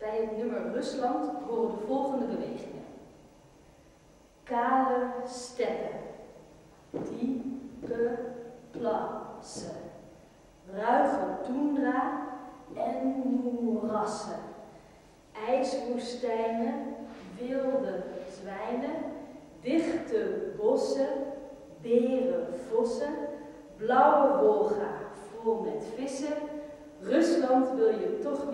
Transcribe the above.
Bij het nummer Rusland horen de volgende bewegingen. Kale steppen, diepe plassen, ruige toendra en moerassen, ijswoestijnen, wilde zwijnen, dichte bossen, berenvossen, blauwe Wolga vol met vissen. Rusland wil je toch